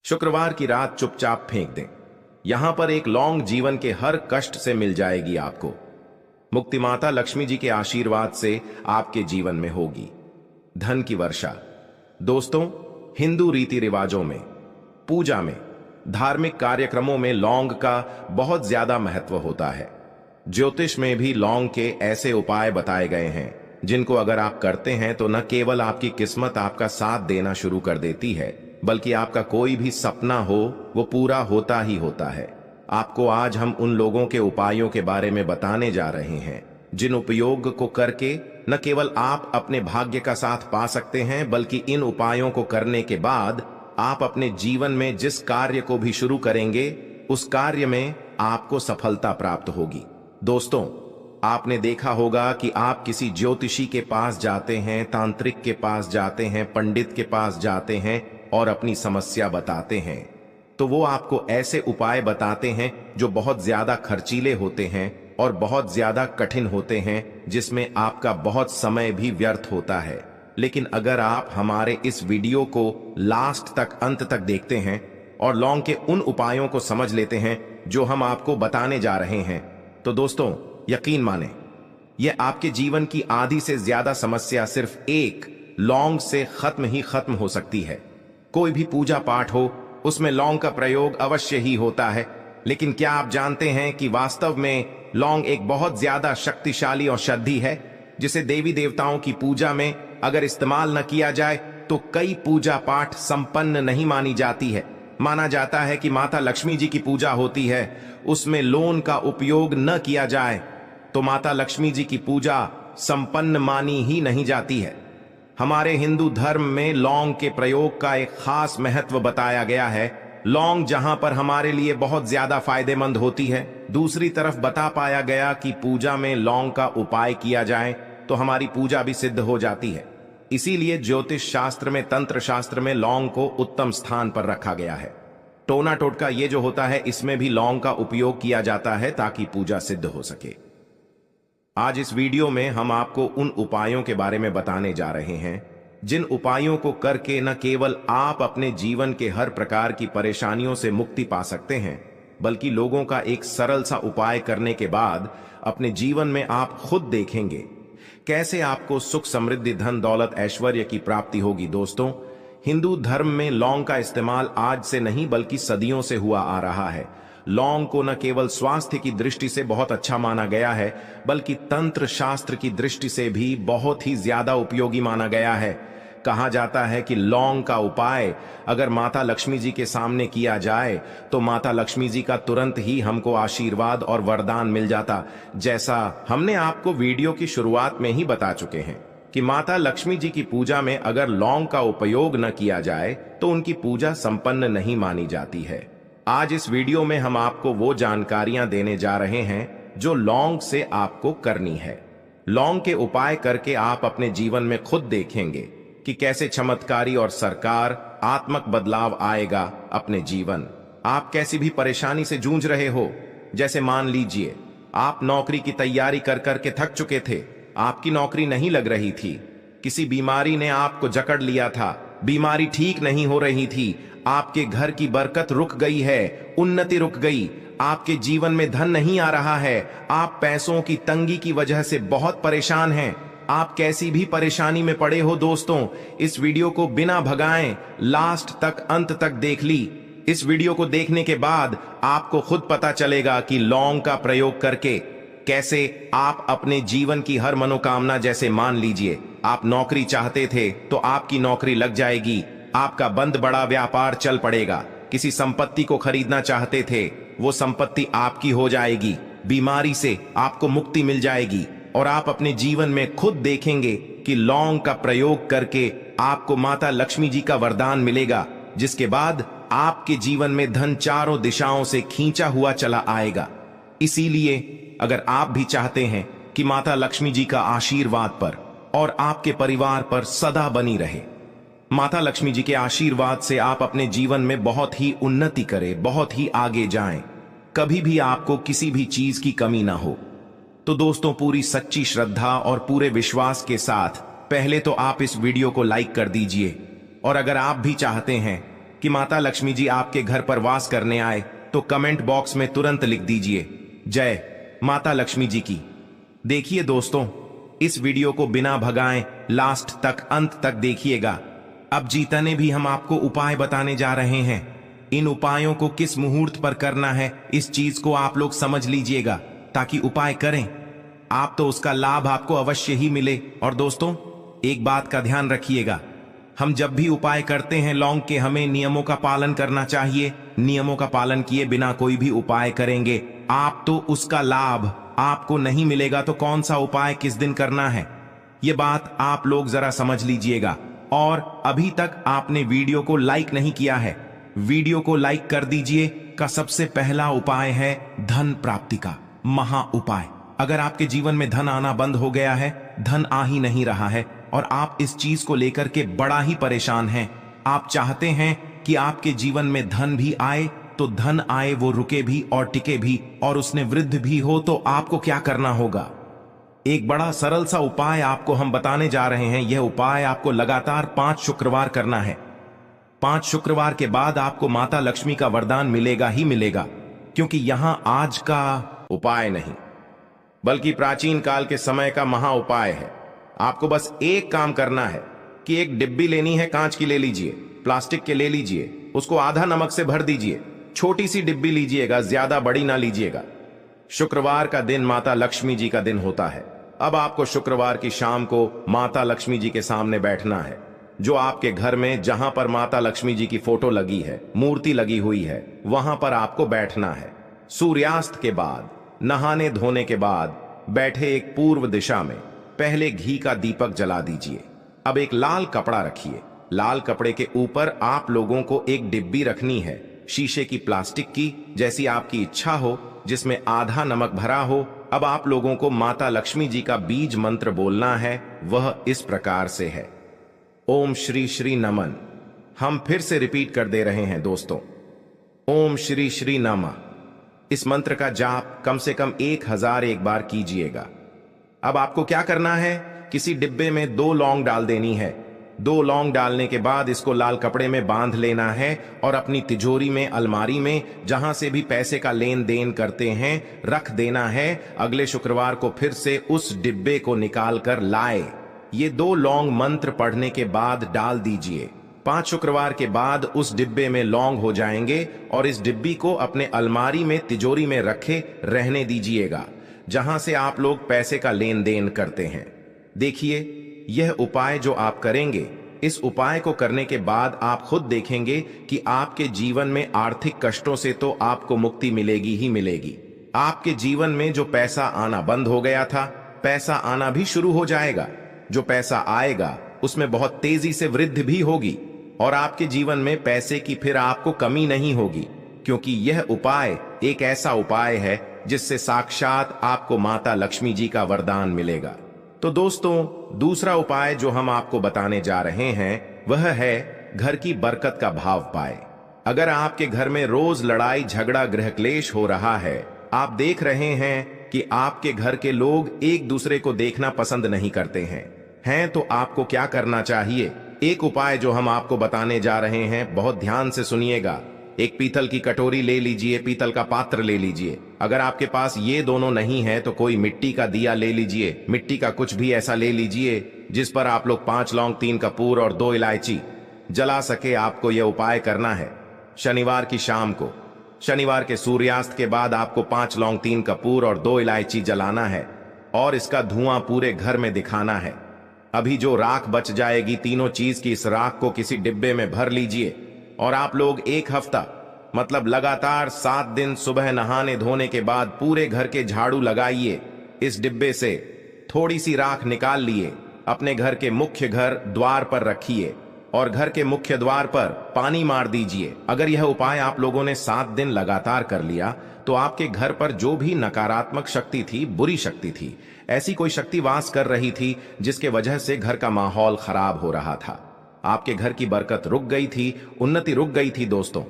शुक्रवार की रात चुपचाप फेंक दें। यहां पर एक लौंग जीवन के हर कष्ट से मिल जाएगी आपको। मुक्ति माता लक्ष्मी जी के आशीर्वाद से आपके जीवन में होगी धन की वर्षा। दोस्तों, हिंदू रीति रिवाजों में, पूजा में, धार्मिक कार्यक्रमों में लौंग का बहुत ज्यादा महत्व होता है। ज्योतिष में भी लौंग के ऐसे उपाय बताए गए हैं जिनको अगर आप करते हैं तो न केवल आपकी किस्मत आपका साथ देना शुरू कर देती है, बल्कि आपका कोई भी सपना हो वो पूरा होता ही होता है। आपको आज हम उन लोगों के उपायों के बारे में बताने जा रहे हैं जिन उपयोग को करके न केवल आप अपने भाग्य का साथ पा सकते हैं, बल्कि इन उपायों को करने के बाद आप अपने जीवन में जिस कार्य को भी शुरू करेंगे उस कार्य में आपको सफलता प्राप्त होगी। दोस्तों, आपने देखा होगा कि आप किसी ज्योतिषी के पास जाते हैं, तांत्रिक के पास जाते हैं, पंडित के पास जाते हैं और अपनी समस्या बताते हैं, तो वो आपको ऐसे उपाय बताते हैं जो बहुत ज्यादा खर्चीले होते हैं और बहुत ज्यादा कठिन होते हैं, जिसमें आपका बहुत समय भी व्यर्थ होता है। लेकिन अगर आप हमारे इस वीडियो को लास्ट तक, अंत तक देखते हैं और लौंग के उन उपायों को समझ लेते हैं जो हम आपको बताने जा रहे हैं, तो दोस्तों यकीन माने, यह आपके जीवन की आधी से ज्यादा समस्या सिर्फ एक लौंग से खत्म ही खत्म हो सकती है। कोई भी पूजा पाठ हो, उसमें लौंग का प्रयोग अवश्य ही होता है, लेकिन क्या आप जानते हैं कि वास्तव में लौंग एक बहुत ज्यादा शक्तिशाली औषधि है, जिसे देवी देवताओं की पूजा में अगर इस्तेमाल न किया जाए तो कई पूजा पाठ संपन्न नहीं मानी जाती है। माना जाता है कि माता लक्ष्मी जी की पूजा होती है, उसमें लौंग का उपयोग न किया जाए तो माता लक्ष्मी जी की पूजा संपन्न मानी ही नहीं जाती है। हमारे हिंदू धर्म में लौंग के प्रयोग का एक खास महत्व बताया गया है। लौंग जहां पर हमारे लिए बहुत ज्यादा फायदेमंद होती है, दूसरी तरफ बता पाया गया कि पूजा में लौंग का उपाय किया जाए तो हमारी पूजा भी सिद्ध हो जाती है। इसीलिए ज्योतिष शास्त्र में, तंत्र शास्त्र में लौंग को उत्तम स्थान पर रखा गया है। टोना टोटका ये जो होता है, इसमें भी लौंग का उपयोग किया जाता है ताकि पूजा सिद्ध हो सके। आज इस वीडियो में हम आपको उन उपायों के बारे में बताने जा रहे हैं जिन उपायों को करके न केवल आप अपने जीवन के हर प्रकार की परेशानियों से मुक्ति पा सकते हैं, बल्कि लोगों का एक सरल सा उपाय करने के बाद अपने जीवन में आप खुद देखेंगे कैसे आपको सुख, समृद्धि, धन, दौलत, ऐश्वर्य की प्राप्ति होगी। दोस्तों, हिंदू धर्म में लौंग का इस्तेमाल आज से नहीं बल्कि सदियों से हुआ आ रहा है। लौंग को न केवल स्वास्थ्य की दृष्टि से बहुत अच्छा माना गया है, बल्कि तंत्र शास्त्र की दृष्टि से भी बहुत ही ज्यादा उपयोगी माना गया है। कहा जाता है कि लौंग का उपाय अगर माता लक्ष्मी जी के सामने किया जाए तो माता लक्ष्मी जी का तुरंत ही हमको आशीर्वाद और वरदान मिल जाता। जैसा हमने आपको वीडियो की शुरुआत में ही बता चुके हैं कि माता लक्ष्मी जी की पूजा में अगर लौंग का उपयोग न किया जाए तो उनकी पूजा संपन्न नहीं मानी जाती है। आज इस वीडियो में हम आपको वो जानकारियां देने जा रहे हैं जो लौंग से आपको करनी है। लौंग के उपाय करके आप अपने जीवन में खुद देखेंगे कि कैसे चमत्कारी और सरकार आत्मक बदलाव आएगा अपने जीवन। आप कैसी भी परेशानी से जूझ रहे हो, जैसे मान लीजिए आप नौकरी की तैयारी कर करके थक चुके थे, आपकी नौकरी नहीं लग रही थी, किसी बीमारी ने आपको जकड़ लिया था, बीमारी ठीक नहीं हो रही थी, आपके घर की बरकत रुक गई है, उन्नति रुक गई, आपके जीवन में धन नहीं आ रहा है, आप पैसों की तंगी की वजह से बहुत परेशान हैं। आप कैसी भी परेशानी में पड़े हो दोस्तों, इस वीडियो को बिना भगाएं लास्ट तक, अंत तक देख ली। इस वीडियो को देखने के बाद आपको खुद पता चलेगा कि लौंग का प्रयोग करके कैसे आप अपने जीवन की हर मनोकामना, जैसे मान लीजिए आप नौकरी चाहते थे तो आपकी नौकरी लग जाएगी, आपका बंद बड़ा व्यापार चल पड़ेगा, किसी संपत्ति को खरीदना चाहते थे वो संपत्ति आपकी हो जाएगी, बीमारी से आपको मुक्ति मिल जाएगी और आप अपने जीवन में खुद देखेंगे कि लौंग का प्रयोग करके आपको माता लक्ष्मी जी का वरदान मिलेगा, जिसके बाद आपके जीवन में धन चारों दिशाओं से खींचा हुआ चला आएगा। इसीलिए अगर आप भी चाहते हैं कि माता लक्ष्मी जी का आशीर्वाद पर और आपके परिवार पर सदा बनी रहे, माता लक्ष्मी जी के आशीर्वाद से आप अपने जीवन में बहुत ही उन्नति करें, बहुत ही आगे जाएं, कभी भी आपको किसी भी चीज की कमी ना हो, तो दोस्तों पूरी सच्ची श्रद्धा और पूरे विश्वास के साथ पहले तो आप इस वीडियो को लाइक कर दीजिए, और अगर आप भी चाहते हैं कि माता लक्ष्मी जी आपके घर पर वास करने आए तो कमेंट बॉक्स में तुरंत लिख दीजिए जय माता लक्ष्मी जी की। देखिए दोस्तों, इस वीडियो को बिना भगाएं लास्ट तक अंत तक देखिएगा। अब जितने भी हम आपको उपाय बताने जा रहे हैं, इन उपायों को किस मुहूर्त पर करना है इस चीज को आप लोग समझ लीजिएगा, ताकि उपाय करें आप तो उसका लाभ आपको अवश्य ही मिले। और दोस्तों, एक बात का ध्यान रखिएगा, हम जब भी उपाय करते हैं लौंग के, हमें नियमों का पालन करना चाहिए। नियमों का पालन किए बिना कोई भी उपाय करेंगे आप तो उसका लाभ आपको नहीं मिलेगा। तो कौन सा उपाय किस दिन करना है, ये बात आप लोग जरा समझ लीजिएगा। और अभी तक आपने वीडियो को लाइक नहीं किया है, वीडियो को लाइक कर दीजिए। का सबसे पहला उपाय है धन प्राप्ति का महा उपाय। अगर आपके जीवन में धन आना बंद हो गया है, धन आ ही नहीं रहा है और आप इस चीज को लेकर के बड़ा ही परेशान हैं, आप चाहते हैं कि आपके जीवन में धन भी आए, तो धन आए वो रुके भी और टिके भी और उसने वृद्धि भी हो, तो आपको क्या करना होगा? एक बड़ा सरल सा उपाय आपको हम बताने जा रहे हैं। यह उपाय आपको लगातार 5 शुक्रवार करना है। 5 शुक्रवार के बाद आपको माता लक्ष्मी का वरदान मिलेगा ही मिलेगा, क्योंकि यहां आज का उपाय नहीं बल्कि प्राचीन काल के समय का महा उपाय है। आपको बस एक काम करना है कि एक डिब्बी लेनी है, कांच की ले लीजिए, प्लास्टिक के ले लीजिए, उसको आधा नमक से भर दीजिए। छोटी सी डिब्बी लीजिएगा, ज्यादा बड़ी ना लीजिएगा। शुक्रवार का दिन माता लक्ष्मी जी का दिन होता है। अब आपको शुक्रवार की शाम को माता लक्ष्मी जी के सामने बैठना है। जो आपके घर में जहां पर माता लक्ष्मी जी की फोटो लगी है, मूर्ति लगी हुई है, वहां पर आपको बैठना है। सूर्यास्त के बाद, नहाने धोने के बाद बैठे एक पूर्व दिशा में पहले घी का दीपक जला दीजिए। अब एक लाल कपड़ा रखिए। लाल कपड़े के ऊपर आप लोगों को एक डिब्बी रखनी है, शीशे की, प्लास्टिक की, जैसी आपकी इच्छा हो, जिसमें आधा नमक भरा हो। अब आप लोगों को माता लक्ष्मी जी का बीज मंत्र बोलना है। वह इस प्रकार से है, ओम श्री श्री नमन। हम फिर से रिपीट कर दे रहे हैं दोस्तों, ओम श्री श्री नमः। इस मंत्र का जाप कम से कम 1001 बार कीजिएगा। अब आपको क्या करना है, किसी डिब्बे में 2 लौंग डाल देनी है। 2 लौंग डालने के बाद इसको लाल कपड़े में बांध लेना है और अपनी तिजोरी में, अलमारी में, जहां से भी पैसे का लेन देन करते हैं, रख देना है। अगले शुक्रवार को फिर से उस डिब्बे को निकाल कर लाए। ये 2 लौंग मंत्र पढ़ने के बाद डाल दीजिए। 5 शुक्रवार के बाद उस डिब्बे में लौंग हो जाएंगे और इस डिब्बी को अपने अलमारी में, तिजोरी में रखे रहने दीजिएगा, जहां से आप लोग पैसे का लेन देन करते हैं। देखिए, यह उपाय जो आप करेंगे, इस उपाय को करने के बाद आप खुद देखेंगे कि आपके जीवन में आर्थिक कष्टों से तो आपको मुक्ति मिलेगी ही मिलेगी। आपके जीवन में जो पैसा आना बंद हो गया था, पैसा आना भी शुरू हो जाएगा। जो पैसा आएगा उसमें बहुत तेजी से वृद्धि भी होगी और आपके जीवन में पैसे की फिर आपको कमी नहीं होगी, क्योंकि यह उपाय एक ऐसा उपाय है जिससे साक्षात आपको माता लक्ष्मी जी का वरदान मिलेगा। तो दोस्तों, दूसरा उपाय जो हम आपको बताने जा रहे हैं वह है घर की बरकत का भाव पाए। अगर आपके घर में रोज लड़ाई झगड़ा गृह क्लेश हो रहा है, आप देख रहे हैं कि आपके घर के लोग एक दूसरे को देखना पसंद नहीं करते हैं, तो आपको क्या करना चाहिए? एक उपाय जो हम आपको बताने जा रहे हैं, बहुत ध्यान से सुनिएगा। एक पीतल की कटोरी ले लीजिए, पीतल का पात्र ले लीजिए। अगर आपके पास ये दोनों नहीं है तो कोई मिट्टी का दिया ले लीजिए। मिट्टी का कुछ भी ऐसा ले लीजिए जिस पर आप लोग 5 लौंग, 3 कपूर और 2 इलायची जला सके। आपको यह उपाय करना है शनिवार की शाम को। शनिवार के सूर्यास्त के बाद आपको 5 लौंग, 3 कपूर और 2 इलायची जलाना है और इसका धुआं पूरे घर में दिखाना है। अभी जो राख बच जाएगी, तीनों चीज की इस राख को किसी डिब्बे में भर लीजिए और आप लोग 1 हफ्ता, मतलब लगातार 7 दिन सुबह नहाने धोने के बाद पूरे घर के झाड़ू लगाइए। इस डिब्बे से थोड़ी सी राख निकाल लिए, अपने घर के मुख्य घर द्वार पर रखिए और घर के मुख्य द्वार पर पानी मार दीजिए। अगर यह उपाय आप लोगों ने 7 दिन लगातार कर लिया तो आपके घर पर जो भी नकारात्मक शक्ति थी, बुरी शक्ति थी, ऐसी कोई शक्ति वास कर रही थी जिसके वजह से घर का माहौल खराब हो रहा था, आपके घर की बरकत रुक गई थी, उन्नति रुक गई थी दोस्तों,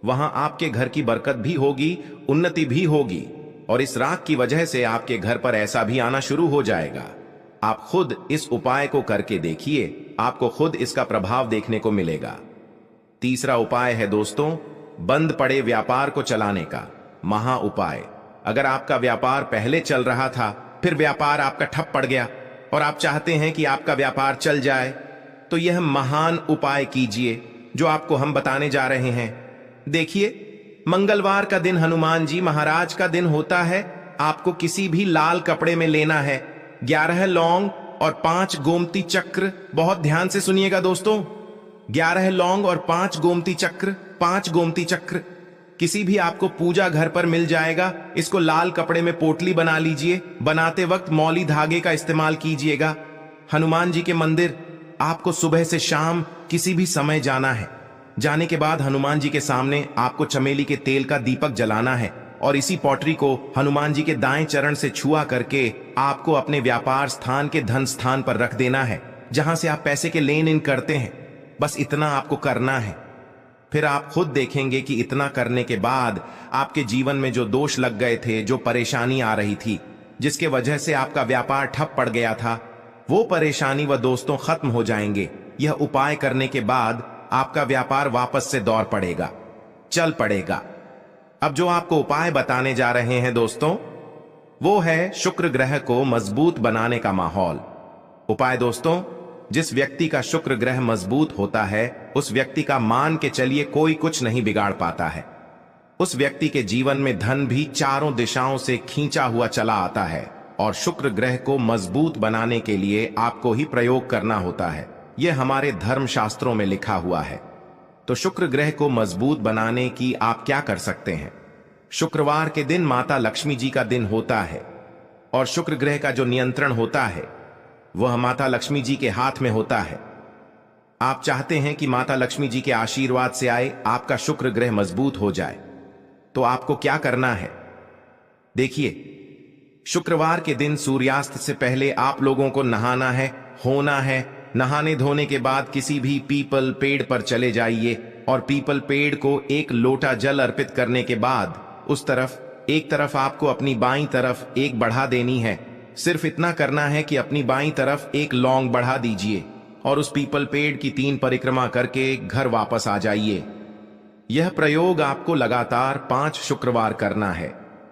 वहां आपके घर की बरकत भी होगी, उन्नति भी होगी और इस राख की वजह से आपके घर पर ऐसा भी आना शुरू हो जाएगा। आप खुद इस उपाय को करके देखिए, आपको खुद इसका प्रभाव देखने को मिलेगा। तीसरा उपाय है दोस्तों, बंद पड़े व्यापार को चलाने का महा उपाय। अगर आपका व्यापार पहले चल रहा था, फिर व्यापार आपका ठप पड़ गया और आप चाहते हैं कि आपका व्यापार चल जाए, तो यह महान उपाय कीजिए जो आपको हम बताने जा रहे हैं। देखिए, मंगलवार का दिन हनुमान जी महाराज का दिन होता है। आपको किसी भी लाल कपड़े में लेना है 11 लौंग और 5 गोमती चक्र। बहुत ध्यान से सुनिएगा दोस्तों, 11 लौंग और 5 गोमती चक्र। 5 गोमती चक्र किसी भी आपको पूजा घर पर मिल जाएगा। इसको लाल कपड़े में पोटली बना लीजिए। बनाते वक्त मौली धागे का इस्तेमाल कीजिएगा। हनुमान जी के मंदिर आपको सुबह से शाम किसी भी समय जाना है। जाने के बाद हनुमान जी के सामने आपको चमेली के तेल का दीपक जलाना है और इसी पॉटरी को हनुमान जी के दाएं चरण से छुआ करके आपको अपने व्यापार स्थान के धन स्थान पर रख देना है, जहां से आप पैसे के लेन देन करते हैं। बस इतना आपको करना है। फिर आप खुद देखेंगे कि इतना करने के बाद आपके जीवन में जो दोष लग गए थे, जो परेशानी आ रही थी, जिसके वजह से आपका व्यापार ठप पड़ गया था, वो परेशानी व दोस्तों खत्म हो जाएंगे। यह उपाय करने के बाद आपका व्यापार वापस से दौड़ पड़ेगा, चल पड़ेगा। अब जो आपको उपाय बताने जा रहे हैं दोस्तों, वो है शुक्र ग्रह को मजबूत बनाने का माहौल। उपाय दोस्तों, जिस व्यक्ति का शुक्र ग्रह मजबूत होता है, उस व्यक्ति का मान के चलिए कोई कुछ नहीं बिगाड़ पाता है। उस व्यक्ति के जीवन में धन भी चारों दिशाओं से खींचा हुआ चला आता है और शुक्र ग्रह को मजबूत बनाने के लिए आपको ही प्रयोग करना होता है। यह हमारे धर्म शास्त्रों में लिखा हुआ है। तो शुक्र ग्रह को मजबूत बनाने की आप क्या कर सकते हैं? शुक्रवार के दिन माता लक्ष्मी जी का दिन होता है और शुक्र ग्रह का जो नियंत्रण होता है वह माता लक्ष्मी जी के हाथ में होता है। आप चाहते हैं कि माता लक्ष्मी जी के आशीर्वाद से आए आपका शुक्र ग्रह मजबूत हो जाए, तो आपको क्या करना है? देखिए, शुक्रवार के दिन सूर्यास्त से पहले आप लोगों को नहाना है, होना है। नहाने धोने के बाद किसी भी पीपल पेड़ पर चले जाइए और पीपल पेड़ को 1 लोटा जल अर्पित करने के बाद उस तरफ एक तरफ आपको अपनी बाईं तरफ 1 बढ़ा देनी है। सिर्फ इतना करना है कि अपनी बाईं तरफ 1 लौंग बढ़ा दीजिए और उस पीपल पेड़ की 3 परिक्रमा करके घर वापस आ जाइए। यह प्रयोग आपको लगातार 5 शुक्रवार करना है।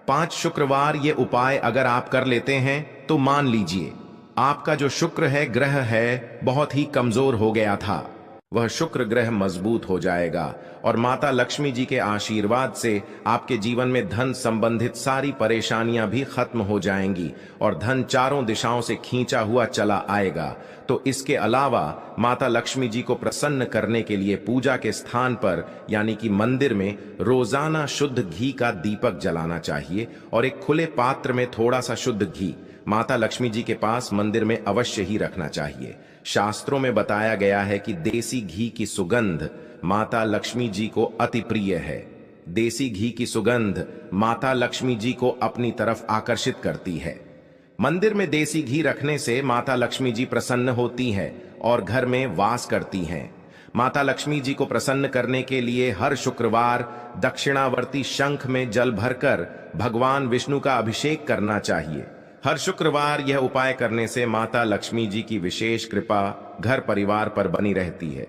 5 शुक्रवार ये उपाय अगर आप कर लेते हैं तो मान लीजिए आपका जो शुक्र है, ग्रह है, बहुत ही कमजोर हो गया था, वह शुक्र ग्रह मजबूत हो जाएगा और माता लक्ष्मी जी के आशीर्वाद से आपके जीवन में धन संबंधित सारी परेशानियां भी खत्म हो जाएंगी और धन चारों दिशाओं से खींचा हुआ चला आएगा। तो इसके अलावा माता लक्ष्मी जी को प्रसन्न करने के लिए पूजा के स्थान पर यानी कि मंदिर में रोजाना शुद्ध घी का दीपक जलाना चाहिए और एक खुले पात्र में थोड़ा सा शुद्ध घी माता लक्ष्मी जी के पास मंदिर में अवश्य ही रखना चाहिए। शास्त्रों में बताया गया है कि देसी घी की सुगंध माता लक्ष्मी जी को अति प्रिय है। देसी घी की सुगंध माता लक्ष्मी जी को अपनी तरफ आकर्षित करती है। मंदिर में देसी घी रखने से माता लक्ष्मी जी प्रसन्न होती हैं और घर में वास करती हैं। माता लक्ष्मी जी को प्रसन्न करने के लिए हर शुक्रवार दक्षिणावर्ती शंख में जल भरकर भगवान विष्णु का अभिषेक करना चाहिए। हर शुक्रवार यह उपाय करने से माता लक्ष्मी जी की विशेष कृपा घर परिवार पर बनी रहती है।